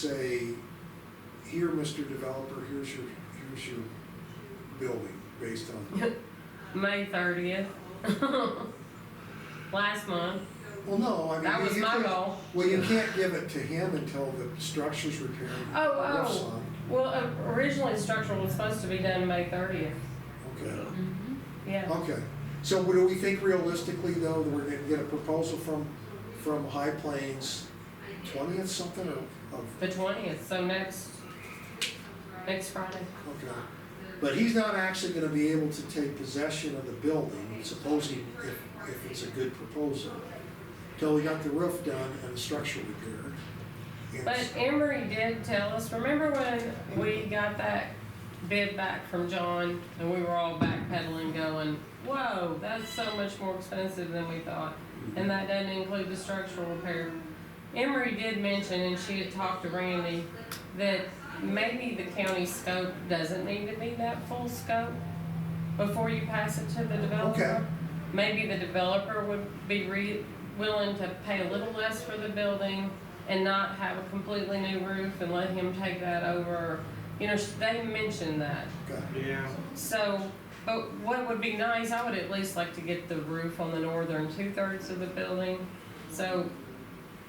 say, here, Mr. Developer, here's your building based on? May 30th. Last month. Well, no, I mean. That was you my can't- goal. Well, you can't give it to him until the structure's repaired. and the roof's Oh. on. Well, originally structural was supposed to be done May 30th. Okay, Yeah. okay. So what do we think realistically, though, that we're gonna get a proposal from High Plains 20th something, or of, The 20th, so next Friday. okay. But he's not actually gonna be able to take possession of the building, supposing if it's a good proposal, till we got the roof done and the structure repaired. And But Emery did tell us, remember when we got that bid back from John and we were all backpedaling going, whoa, that's so much more expensive than we thought. And that doesn't include the structural repair. Emery did mention, and she had talked to Randy, that maybe the county scope doesn't need to be that full scope before you pass it to the developer. Okay. Maybe the developer would be willing to pay a little less for the building and not have a completely new roof and let him take that over. You know, they mentioned that. Okay. Yeah. So, but what would be nice, I would at least like to get the roof on the northern 2/3 of the building. So,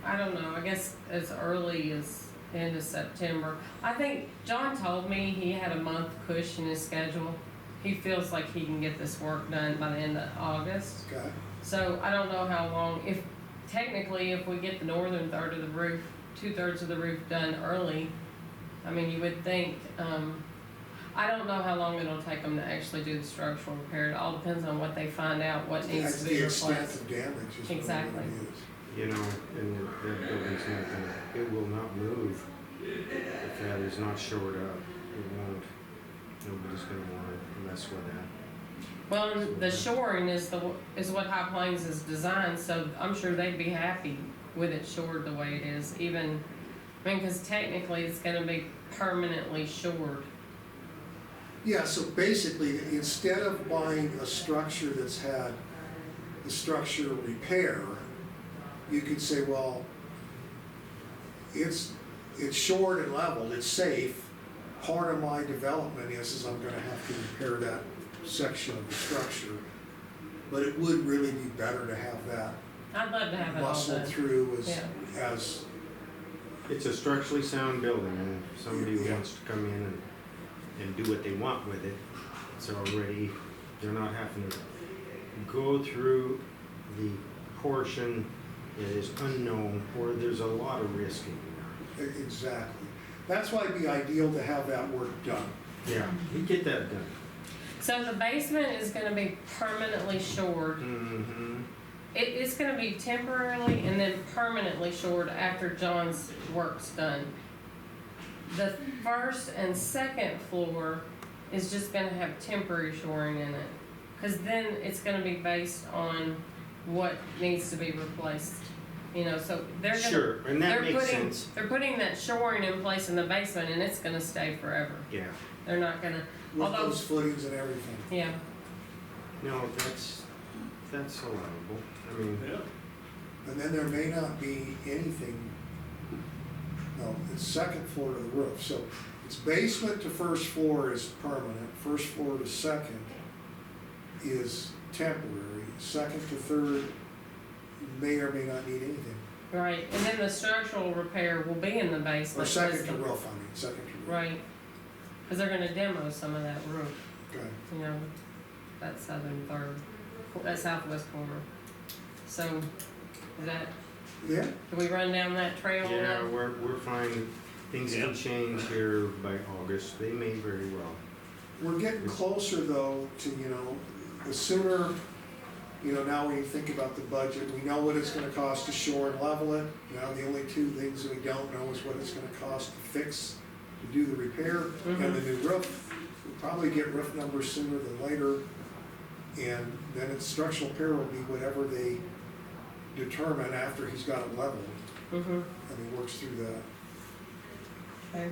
I don't know, I guess as early as end of September. I think John told me he had a month push in his schedule. He feels like he can get this work done by the end of August. Okay. So I don't know how long, if we get the northern third of the roof, 2/3 of the roof done early, I mean, you would think, I don't know how long it'll take them to actually do the structural repair. It all depends on what they find out, what needs That's to be the extent replaced. of damage is Exactly. what it is. You know, and that building's not gonna, it will not move if that is not shored up. It won't. Nobody's gonna wanna mess with that. Well, and the shoring is what High Plains is designed, so I'm sure they'd be happy with it shored the way it is, even, I mean, because technically it's gonna be permanently shored. Yeah, so basically, instead of buying a structure that's had the structure repair, you could say, well, it's shored and leveled, it's safe. Part of my development is I'm gonna have to repair that section of the structure. But it would really be better to have that I'd love to have it all muscled done. through Yeah. as, It's a structurally sound building, and if somebody Yeah. wants to come in and do what they want with it, it's already, they're not having to go through the portion that is unknown, or there's a lot of risk in there. exactly. That's why it'd be ideal to have that work done. Yeah, we get that done. So the basement is gonna be permanently shored. Mm-hmm. It's gonna be temporarily and then permanently shored after John's work's done. The first and second floor is just gonna have temporary shoring in it. Cause then it's gonna be based on what needs to be replaced. You know, so they're gonna. Sure, and that makes sense. They're putting that shoring in place in the basement and it's gonna stay forever. Yeah. They're not gonna, With although, those footings and everything. yeah. No, that's allowable. I mean, And then there may not be anything, no, it's second floor to the roof, so it's basement to first floor is permanent, first floor to second is temporary, second to third may or may not need anything. Right, and then the structural repair will be in the basement. Or second 'cause to the- roof, I mean, second to roof. Right, because they're gonna demo some of that roof, Okay, you know, that southern third, that southwest corner. So, is that, yeah, can we run down that trail yeah, now? we're fine. Things can change here by August. They may very well. we're getting closer though to, the sooner, now when you think about the budget, we know what it's gonna cost to shore and level it. Now, the only two things that we don't know is what it's gonna cost to fix, to do the repair and the new roof. We'll probably get roof numbers sooner than later. And then its structural repair will be whatever they determine after he's got it leveled, Mm-hmm, and he works through that. okay.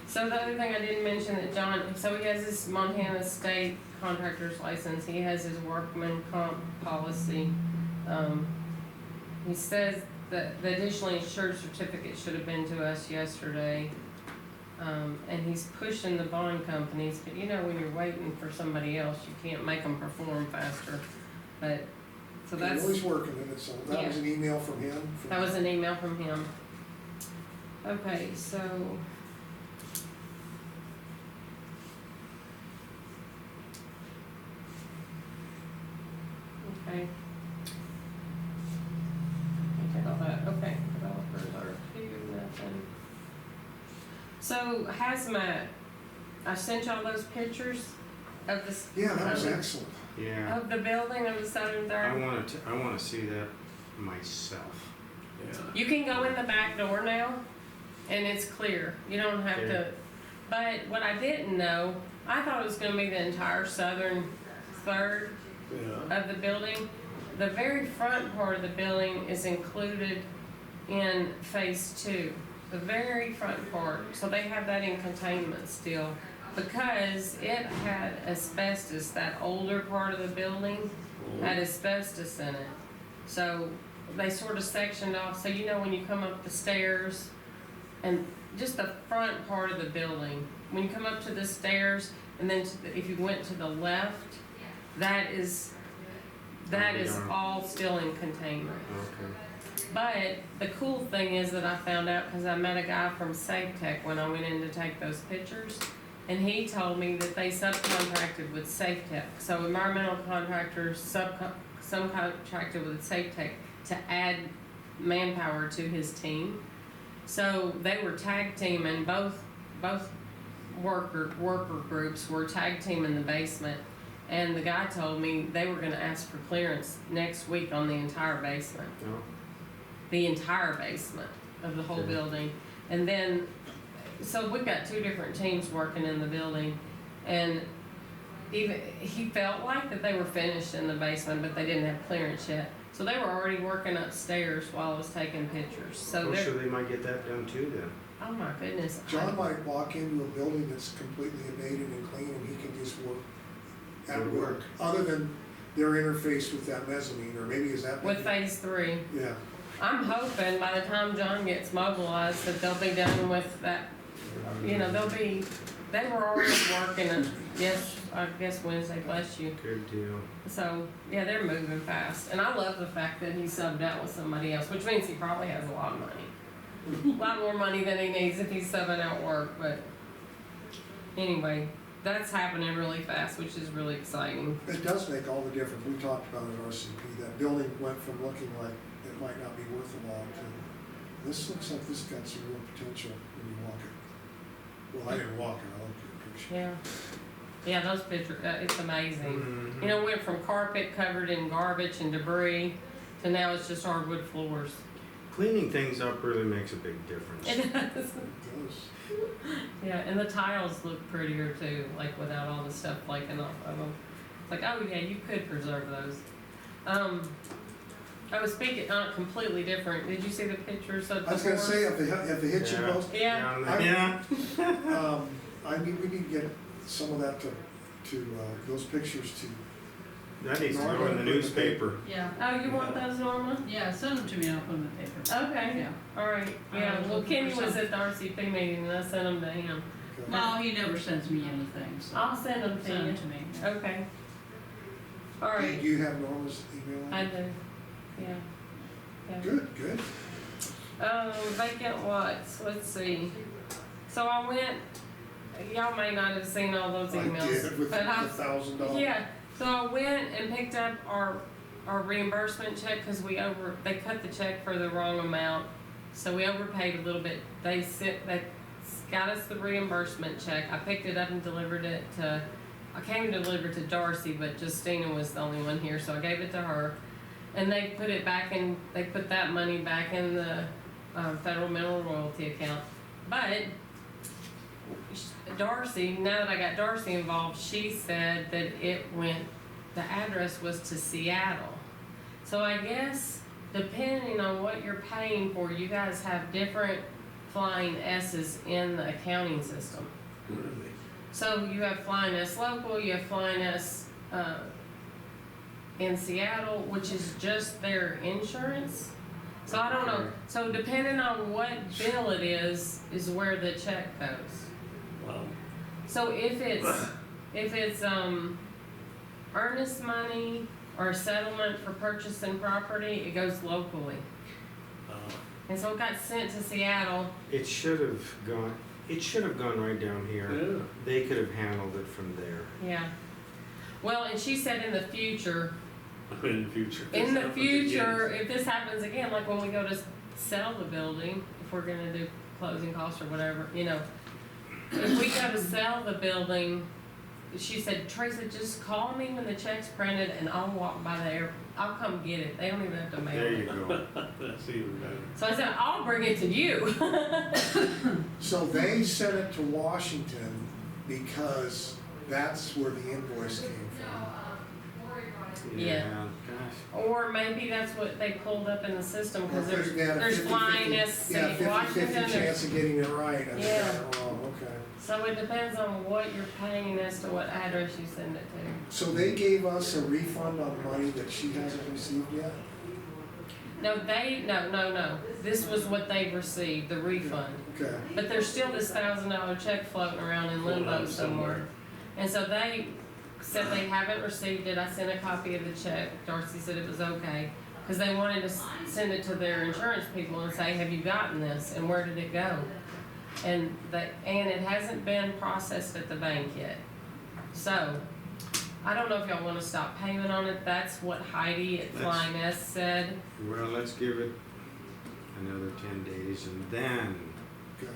So the other thing I didn't mention that John, so he has his Montana State contractor's license, he has his workman comp policy. He says the additionally insured certificate should have been to us yesterday. And he's pushing the bond companies, but you know, when you're waiting for somebody else, you can't make them perform faster. But, so Okay, that's, well, he's working in it, so that was Yeah. an email from him? that was an email from him. Okay, so. Okay. Take all that, okay, developers are two, nothing. So hazmat, I sent y'all those pictures of this. Yeah, that was of the- excellent. Yeah, Of the building of the Southern I Third. wanna see that myself. You can go in the back door now, and it's clear, you don't have to, Okay. but what I didn't know, I thought it was gonna be the entire Southern Third Yeah. of the building. The very front part of the building is included in phase two, the very front part, so they have that in containment still. Because it had asbestos, that older part of the building had asbestos in it. So they sort of sectioned off, so you know when you come up the stairs, and just the front part of the building, when you come up to the stairs, and then if you went to the left, that is Yeah. all still in containment. Okay. But the cool thing is that I found out, because I met a guy from Safe Tech when I went in to take those pictures, and he told me that they subcontracted with Safe Tech. So environmental contractors subcontracted with Safe Tech to add manpower to his team. So they were tag teaming, both worker groups were tag team in the basement. And the guy told me they were gonna ask for clearance next week on the entire basement. No, The entire basement of the whole Okay. building. And then, so we've got two different teams working in the building, and even, he felt like that they were finished in the basement, but they didn't have clearance yet. So they were already working upstairs while I was taking pictures, so oh, so they're, they might get that done too then. oh my goodness. John might walk into a building that's completely abated and clean, and he can just work at Good work, work. other than their interface with that mezzanine, or maybe is that? With phase three, Yeah, I'm hoping by the time John gets mobilized that they'll be done with that, you know, they were already working, yes, I guess Wednesday, bless you. Good deal. So, yeah, they're moving fast, and I love the fact that he subbed out with somebody else, which means he probably has a lot of money. A lot more money than he needs if he's subbing out work, but anyway, that's happening really fast, which is really exciting. it does make all the difference. We talked about it at RCP, that building went from looking like it might not be worth a lot to, this looks like this got some real potential when you walk it. Well, I didn't walk it, I looked at the picture. Yeah. Yeah, those pictures, it's amazing. Mhm. You know, went from carpet covered in garbage and debris to now it's just hardwood floors. Cleaning things up really makes a big difference. It does. It does. Yeah, and the tiles look prettier too, like without all the stuff flaking off of them. It's like, oh yeah, you could preserve those. I was speaking, not completely different. Did you see the pictures of the I was gonna horse? say, at the hitching Yeah. post, Yeah. Yeah. we need to get some of that those pictures to, That needs to go in the newspaper. Yeah, Oh, you want those, Norma? yeah, send them to me, I'll put them in the paper. Okay. Yeah. All right. Yeah. was Well, looking Kenny for was some. at the RCP meeting and I sent them to him. No, he never sends me anything, so. I'll send them to Send you. them to me. Okay. All do right. you have Norma's email? I do. Yeah. Yeah. Good. Vacant lots, let's see. So I went, y'all may not have seen all those I emails, did, with but the $1,000. yeah, so I went and picked up our reimbursement check, cause they cut the check for the wrong amount. So we overpaid a little bit. They got us the reimbursement check. I picked it up and delivered it I came to deliver it to Darcy, but Justina was the only one here, so I gave it to her. And they put that money back in the federal mineral royalty account. But Darcy, now that I got Darcy involved, she said that the address was to Seattle. So I guess depending on what you're paying for, you guys have different flying S's in the accounting system. Really? So you have flying S local, you have flying S in Seattle, which is just their insurance. So I don't know, so depending on what bill it is where the check goes. Wow. So if it's earnest money or settlement for purchasing property, it goes locally. And so it got sent to Seattle. It should have gone right down here. Yeah. They could have handled it from there. Yeah. Well, and she said in the future, In the future. in the This happens future, again. if this happens again, like when we go to sell the building, if we're gonna do closing costs or whatever, you know, if we go to sell the building, she said, Teresa, just call me when the check's printed and I'll walk by there. I'll come get it. They don't even have to mail There it. you go. That's even better. So I said, I'll bring it to you. So they sent it to Washington because that's where the invoice came from. Yeah. Gosh. Or maybe that's what they pulled up in the system, cause there's Yeah, there's 50-50 Flyness, Yeah, City of Washington, 50-50 there's, chance of getting it right, I Yeah. got it wrong, okay. so it depends on what you're paying as to what address you send it to. So they gave us a refund on money that she hasn't received yet? No, no, this was what they received, the refund. Okay, But there's still this $1,000 check floating around in Floating limbo around somewhere. somewhere. And so they said they haven't received it, I sent a copy of the check, Darcy said it was okay. Cause they wanted to send it to their insurance people and say, have you gotten this, and where did it go? And it hasn't been processed at the bank yet. So, I don't know if y'all wanna stop payment on it, that's what Heidi at Let's- Flying S said. Well, let's give it another 10 days and then, okay.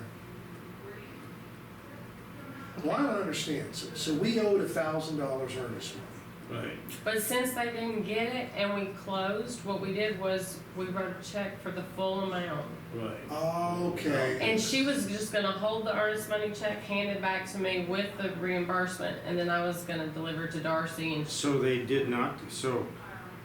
Well, I don't understand, so we owed $1,000 earnest money. Right. But since they didn't get it and we closed, what we did was we wrote a check for the full amount. Right. Okay. And she was just gonna hold the earnest money check, hand it back to me with the reimbursement, and then I was gonna deliver to Darcy and so they did not, so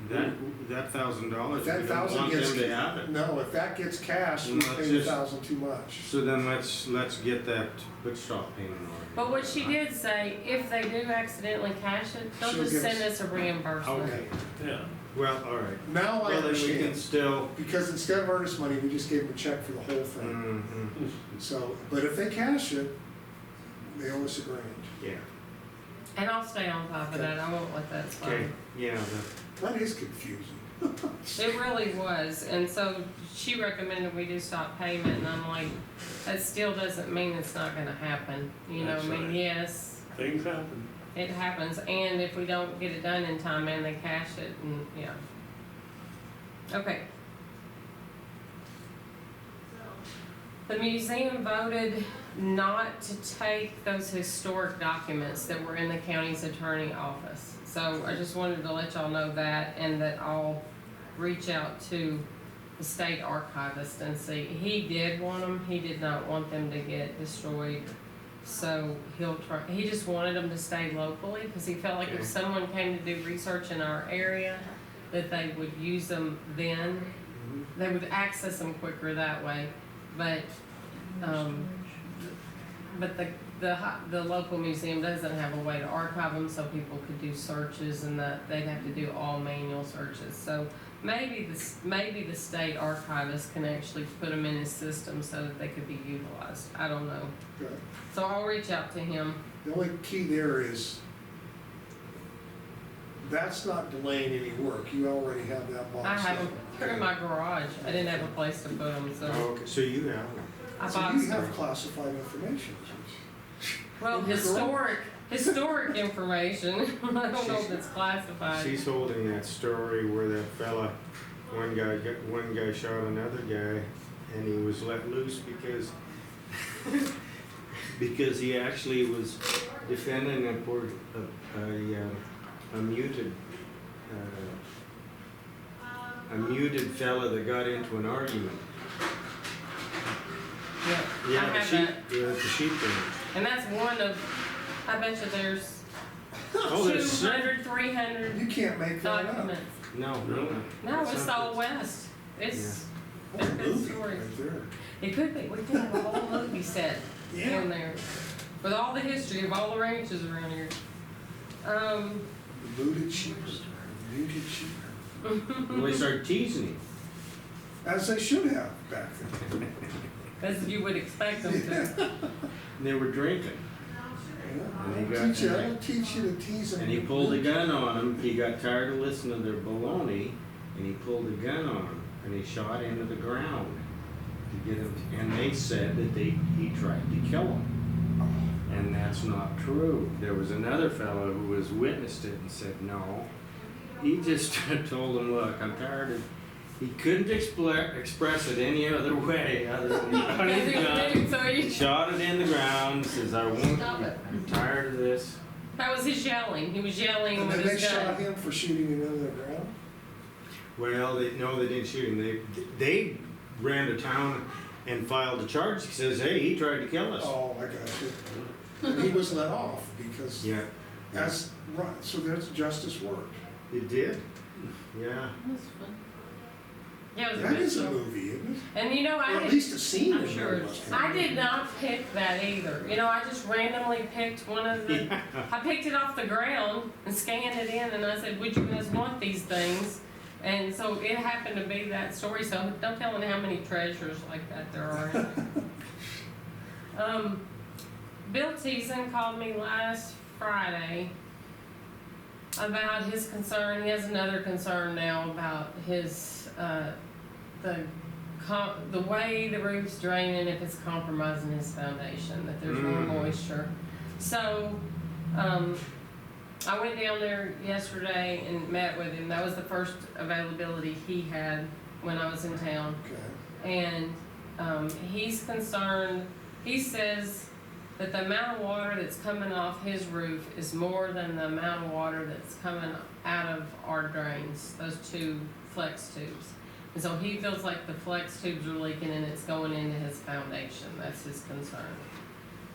that $1,000, If we that don't 1,000 want them gets, to have it. no, if that gets cashed, we Well, let's paid just- 1,000 too much. So then let's get that, let's stop payment on it. But what she did say, if they do accidentally cash it, they'll She'll just give send us- us a reimbursement. Okay, Yeah. well, all right. Now I Well, then we can understand, still, because instead of earnest money, we just gave them a check for the whole thing. So, but if they cash it, they owe us $1,000. yeah, And I'll stay on top of that, I won't let that okay, slide. yeah, That is confusing. It really was, and so she recommended we do stop payment, and I'm like, that still doesn't mean it's not gonna happen, you know, I That's mean, right. yes, Things happen. it happens, and if we don't get it done in time and they cash it, and, yeah. Okay. The museum voted not to take those historic documents that were in the county's attorney office. So I just wanted to let y'all know that, and that I'll reach out to the state archivist and see. He did want them, he did not want them to get destroyed. So he'll try, he just wanted them to stay locally, because he felt like Okay. if someone came to do research in our area, that they would use them then. They would access them quicker that way, but the local museum doesn't have a way to archive them, so people could do searches, and that they'd have to do all manual searches. So maybe the state archivist can actually put them in his system so that they could be utilized. I don't know. Okay. So I'll reach out to him. The only key there is, that's not delaying any work, you already have that box. I have them, up. they're in my garage. I didn't have a place to put them, so okay, so you have one. I So you boxed have them. classified information. Well, in your garage. historic information. I don't know if it's classified. She's holding that story where that fella, one guy shot another guy, and he was let loose because because he actually was defending a muted fella that got into an argument. Yeah, I Yeah, have that. the sheep range. And that's one of, I bet you there's Oh, there's 200, 300 You can't make that up. documents. no, Really? No, it's It's the not- Old West. It's, Whole they're good movie stories. right there. It could be, we could have a whole movie set Yeah. in there with all the history of all the ranches around here. The muted sheep, muted sheep. Well, they started teasing him. as they should have back then. As you would expect them to. And they were drinking. Yeah. And he I'll got- teach you, I'll teach you to tease them. And he pulled a gun on him. He got tired of listening to their baloney, and he pulled a gun on him, and he shot into the ground to get him. And they said that he tried to kill him, and that's not true. There was another fellow who was witnessed it and said no. He just told him, "Look, I'm tired of." He couldn't express it any other way other than he got his gun, So you, shot it in the ground, says, "I won't. Stop it. I'm tired of this." that was his yelling. He was yelling And with then they his shot gun. him for shooting him into the ground? Well, no, they didn't shoot him. They ran to town and filed a charge. He says, "Hey, he tried to kill us." Oh, I got you. And he was let off because Yeah, that's, right, so there's justice worked. it did. Yeah. Yeah, it was a That good is a show. movie, isn't it? And you know, Or I at did, least a scene I'm in sure there it's- must I have. did not pick that either. You know, I just randomly picked one of the. Yeah. I picked it off the ground and scanned it in, and I said, "Would you guys want these things?" And so it happened to be that story. So don't tell me how many treasures like that there are. In there. Bill Teason called me last Friday about his concern. He has another concern now about his the way the roof's draining, if it's compromising his foundation, that there's more moisture. So, I went down there yesterday and met with him. That was the first availability he had when I was in town. Okay. And, he's concerned, he says that the amount of water that's coming off his roof is more than the amount of water that's coming out of our drains, those two flex tubes. And so he feels like the flex tubes are leaking and it's going into his foundation. That's his concern.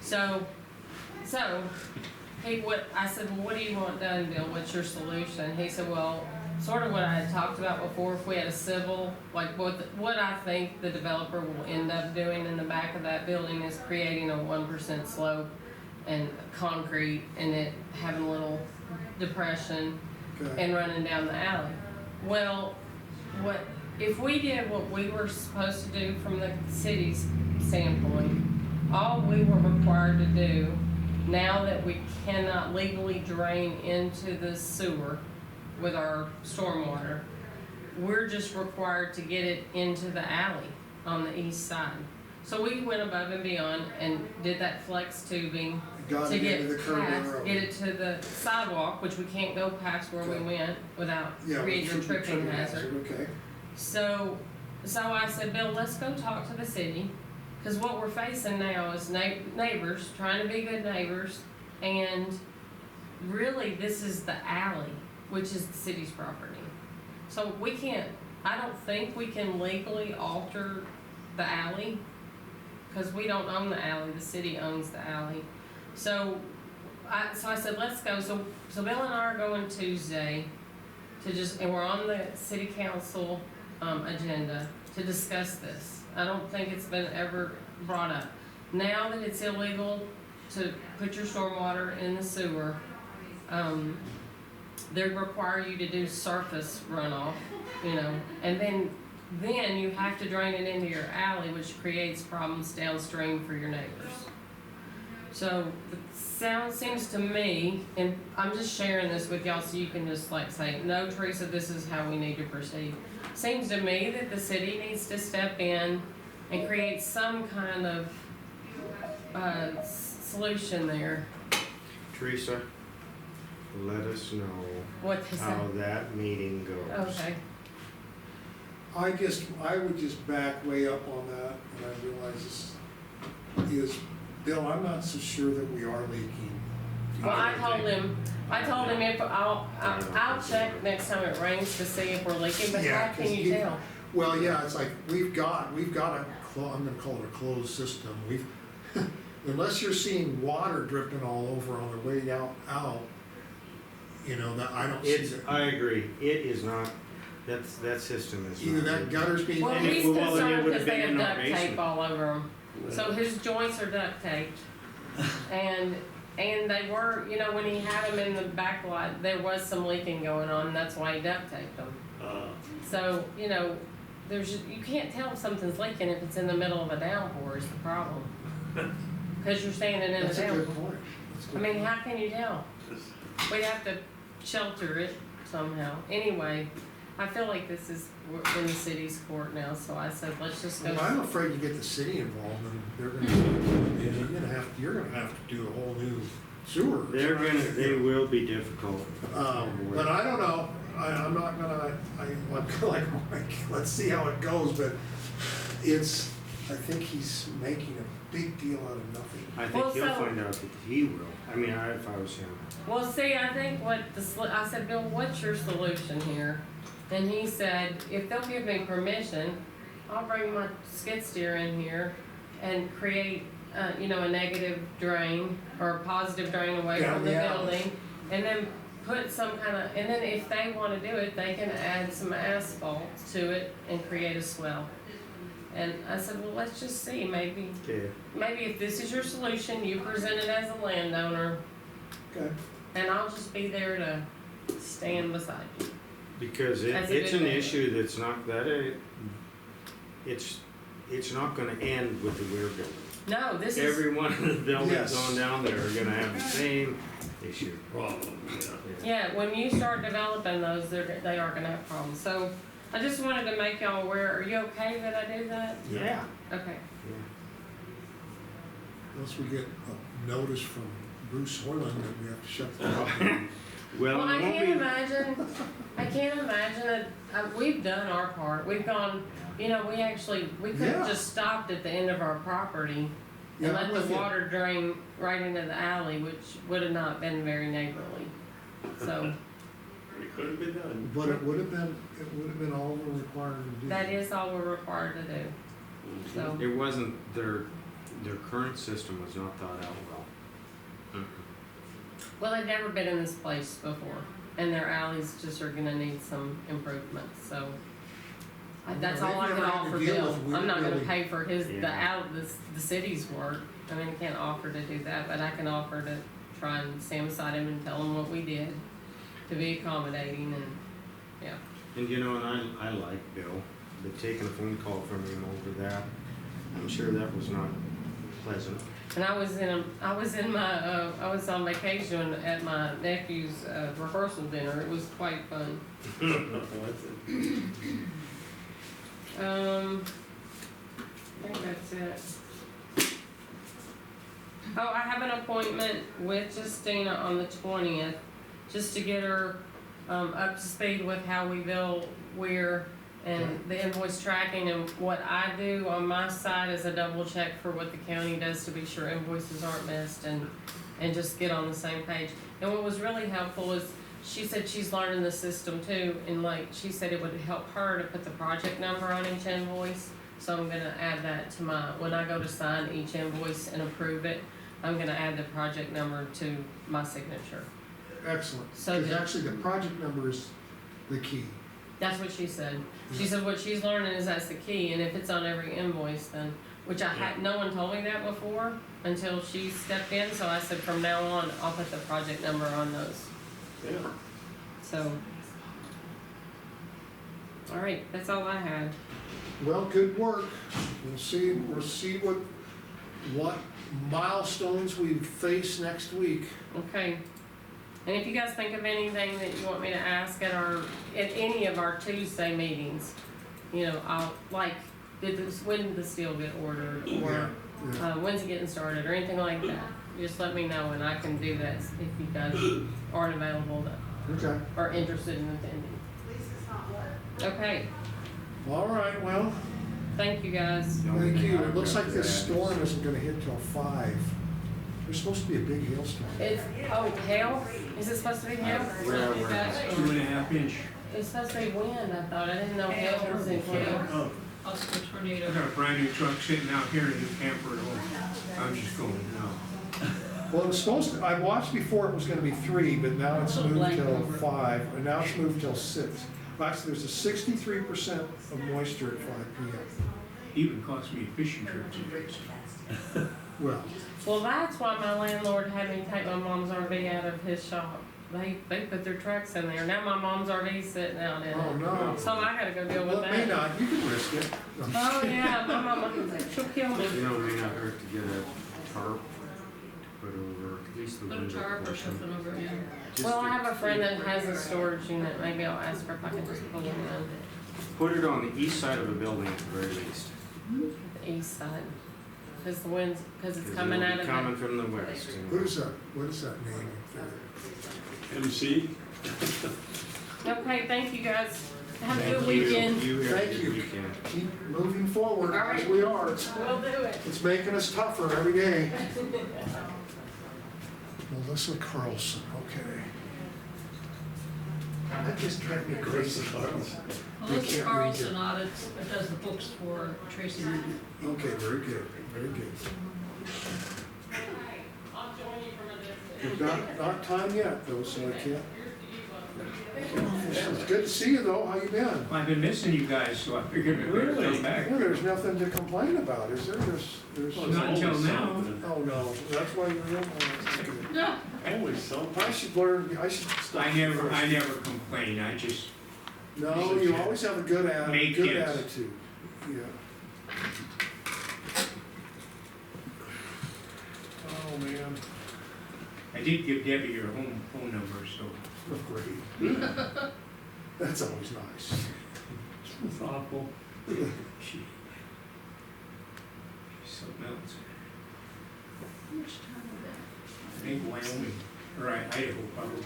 So I said, "Well, what do you want done, Bill? What's your solution?" He said, "Well, sort of what I had talked about before, if we had a civil, like what I think the developer will end up doing in the back of that building is creating a 1% slope and concrete and it having a little depression Okay. and running down the alley." Well, if we did what we were supposed to do from the city's standpoint, all we were required to do, now that we cannot legally drain into the sewer with our stormwater, we're just required to get it into the alley on the east side. So we went above and beyond and did that flex tubing Got to it get into the curb of the past, road. get it to the sidewalk, which we can't go past where we Okay. went without Yeah, creating a tripping tripping hazard. Okay. So I said, "Bill, let's go talk to the city, because what we're facing now is neighbors trying to be good neighbors, and really this is the alley, which is the city's property. So we can't, I don't think we can legally alter the alley, because we don't own the alley, the city owns the alley. So I said, let's go. So Bill and I are going Tuesday and we're on the city council agenda to discuss this. I don't think it's been ever brought up. Now that it's illegal to put your stormwater in the sewer, they require you to do surface runoff, and then you have to drain it into your alley, which creates problems downstream for your neighbors. So it seems to me, and I'm just sharing this with y'all so you can just say, "No, Teresa, this is how we need to proceed." Seems to me that the city needs to step in and create some kind of solution there. Teresa, let us know What they say. how that meeting goes. Okay. I would just back way up on that, and I realize this is, Bill, I'm not so sure that we are leaking. Well, I told him if I'll check next time it rains to see if we're leaking, but Yeah, how can 'cause you you- tell? Well, yeah, it's like, we've got I'm gonna call it a closed system. Unless you're seeing water dripping all over on the way out, that I don't see that. I agree. It is not, that system is Either not. that gutter's being. Well, And it- he's well, it concerned would've because they been have in our duct tape basement. all over them. So his joints are duct taped. And they were, when he had them in the back lot, there was some leaking going on, and that's why he duct taped them. So, you can't tell if something's leaking if it's in the middle of a downpour is the problem. Cause you're standing in a That's a good downpour. point. That's a I good mean, point. how can you tell? We'd have to shelter it somehow. Anyway, I feel like this is, we're in the city's court now, so I said, let's just go. Well, I'm afraid you get the city involved and they're gonna, you're gonna have to do a whole new sewer. They will be difficult. But I don't know, I'm not gonna, I'm kinda like Mike, let's see how it goes, but it's, I think he's making a big deal out of nothing. I think Well, he'll so- find out that he will. I mean, if I was him. Well, see, I think I said, Bill, what's your solution here? And he said, if they'll give me permission, I'll bring my skid steer in here and create, a negative drain or a positive drain away Yeah, from the yeah. building. And then put some and then if they wanna do it, they can add some asphalt to it and create a swell. And I said, well, let's just see, maybe Okay. if this is your solution, you present it as a landowner, Okay, and I'll just be there to stand beside you. Because As a it's good an neighbor. issue that's not it's not gonna end with the Weir building. No, this is, Every one of the buildings Yes. on down there are gonna have the same issue. Problem, yeah, when you start developing those, they are gonna have problems. So I just wanted to make y'all aware, are you okay that I do that? Yeah. Okay. unless we get a notice from Bruce Hoyland that we have to shut the down. Well, I it won't can't be. imagine that, we've done our part. We've gone, we could Yeah. have just stopped at the end of our property Yeah, and I'm let with the you. water drain right into the alley, which would have not been very neighborly. So It could have been done. But it would have been all we're required to do. that is all we're required to do, so. It wasn't, their current system was not thought out well. Well, they've never been in this place before, and their alleys just are gonna need some improvements, so. That's all I They've can never had to offer deal Bill. with Weir I'm not gonna really. pay for Yeah. the city's work. I mean, I can't offer to do that, but I can offer to try and stand beside him and tell him what we did to be accommodating and, yeah. And and I like Bill, but taking a phone call from him over that, I'm sure that was not pleasant. And I was on vacation at my nephew's, rehearsal dinner. It was quite fun. I think that's it. Oh, I have an appointment with Justina on the 20th, just to get her, up to speed with how we bill Weir and the invoice tracking, and what I do on my side is a double check for what the county does to be sure invoices aren't missed and just get on the same page. And what was really helpful is, she said she's learning the system too, and she said it would help her to put the project number on each invoice. So I'm gonna add that to when I go to sign each invoice and approve it, I'm gonna add the project number to my signature. Excellent, So because the- actually the project number is the key. That's what she said. She said what she's learning is that's the key, and if it's on every invoice, then, which no one told me that before until she stepped in, so I said from now on, I'll put the project number on those, Yeah. so. All right, that's all I had. Well, good work. We'll see what milestones we face next week. Okay. And if you guys think of anything that you want me to ask at any of our Tuesday meetings, I'll, when did the steel get ordered, or Yeah. when's it getting started, or anything like that, just let me know and I can do that if you guys aren't available Okay, or interested in attending. Okay, all right, well, thank you guys. The only thank thing you. I It looks like would this add is- storm isn't gonna hit till 5. There's supposed to be a big hailstorm. Hail? Is it supposed to be hail? Yeah, we're- 2.5 inch. It's supposed to be wind, I thought, I didn't know hail was included. Oh, Also a tornado. I got a brand new truck sitting out here in a new camper at home. I'm just going, no. Well, it was supposed to, I watched before it was gonna be 3, but now it's Little moved blank till over. 5, and now it's moved till 6. Actually, there's a 63% of moisture at 5 p.m. Even cost me a fishing trip to Well, Well, that's why my landlord had me take my mom's RV out of his shop. they put their trucks in there. Now my mom's RV's sitting out in Oh, it. no. So I gotta go deal with Well, it may that. not, you can risk it. Oh, yeah, my mama, she'll kill me. You know, it may not hurt to get a tarp to put over at least the Put a window tarp or portion. something over it, yeah. Just Well, I to have a friend that has a storage unit. Maybe I'll ask her if I can just pull it in. Put it on the east side of a building at the very least. The east side. Cause the wind's, cause it's 'Cause coming it'll out be of coming the. from the west. you know. What is that, what is that name up MC? Okay, thank you guys. Have a Thank good you. weekend. You have a Thank good you. weekend. there? Keep moving forward All as right. we are. We'll do it. It's making us tougher every day. Melissa Carlson, okay. That just drives me crazy. Melissa can't read Carlson it. audits, does the books for Tracy Newton. Okay, very good, very good. It's not time yet though, so I can't. It's good to see you though, how you been? Well, I've been missing you guys, so I figured I'd better Really? come back. Well, there's nothing to complain about, is there? There's. Well, Not it's until always now. something. Oh, no, that's why you're real. Oh, No, Always something. I should learn, I should stop. I never complain, I just, No, you always have a good Make good kids. attitude, yeah. Oh, man, I did give Debbie your home phone number, so. great. That's always nice. It's awful. She's something else. how much time is I think Wyoming, or Idaho probably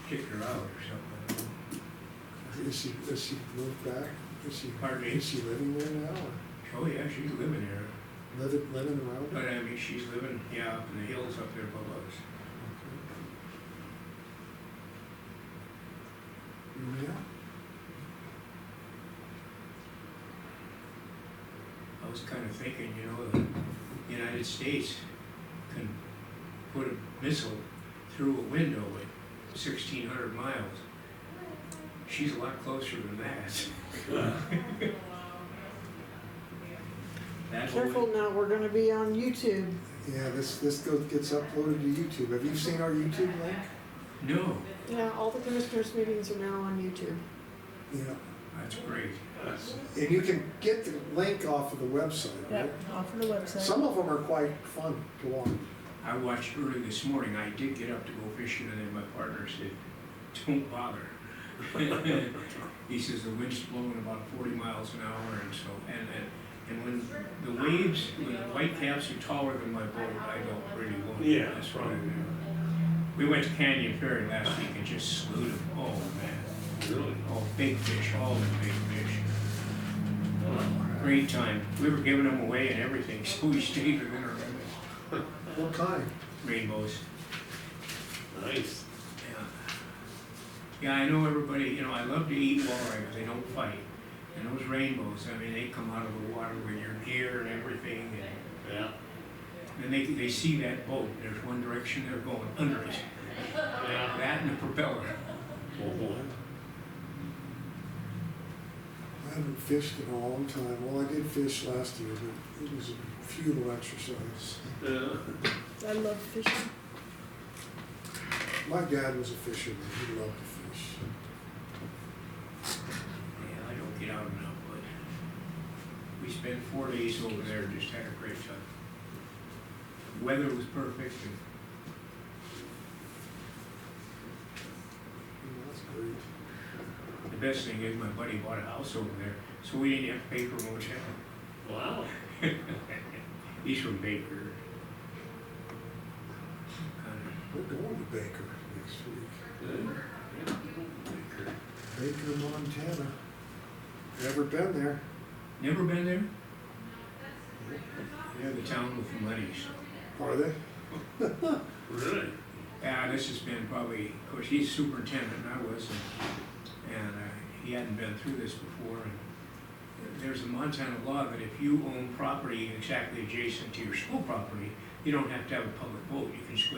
kicked her out or something. Is she moved back? Pardon me? Is she living there now, or Oh, yeah, she's living there, living around but it? I mean, she's living, yeah, up in the hills up there above us. Yeah, I was kind of thinking, you know, the United States can put a missile through a window at 1,600 miles. She's a lot closer than that. That whole- Careful now, we're gonna be on YouTube. yeah, this gets uploaded to YouTube. Have you seen our YouTube link? No, Yeah, all the commissioners' meetings are now on YouTube. Yeah, that's great. and you can get the link off of the website, right? Off of the website. Some of them are quite fun to watch. I watched early this morning. I did get up to go fishing, and then my partner said, "Don't bother." He says the wind's blowing about 40 miles an hour, and so and when the waves, when the whitecaps are taller than my boat, I don't really want. Yeah, That's what I right. do. We went to Canyon Ferry last week and just slewed them. Oh man, Really? oh big fish, all the big fish. Great time. We were giving them away and everything, so we stayed within our limit. What kind? Rainbows. Nice. Yeah. Yeah, I know everybody, you know, I love to eat walleye because they don't fight. And those rainbows, I mean, they come out of the water with your gear and everything. Yeah. And then they see that boat, there's one direction they're going, under it. Yeah. That and the propeller. Oh, boy. I haven't fished in a long time. Well, I did fish last year, but it was a futile exercise. Yeah. I love fishing. My dad was a fisherman. He loved to fish. Yeah, I don't get out enough, but we spent 4 days over there, just had a great time. Weather was perfect and That's great. the best thing is my buddy bought a house over there, so we didn't have to pay for motel. Wow. He's from Baker. We're going to Baker next week. Yeah. Baker, Montana. Never been there. Never been there? They're the town with the money, so. Are they? Really? Yeah, this has been probably, of course, he's superintendent, and I was, and he hadn't been through this before. And there's a Montana law that if you own property exactly adjacent to your school property, you don't have to have a public vote, you can just go ahead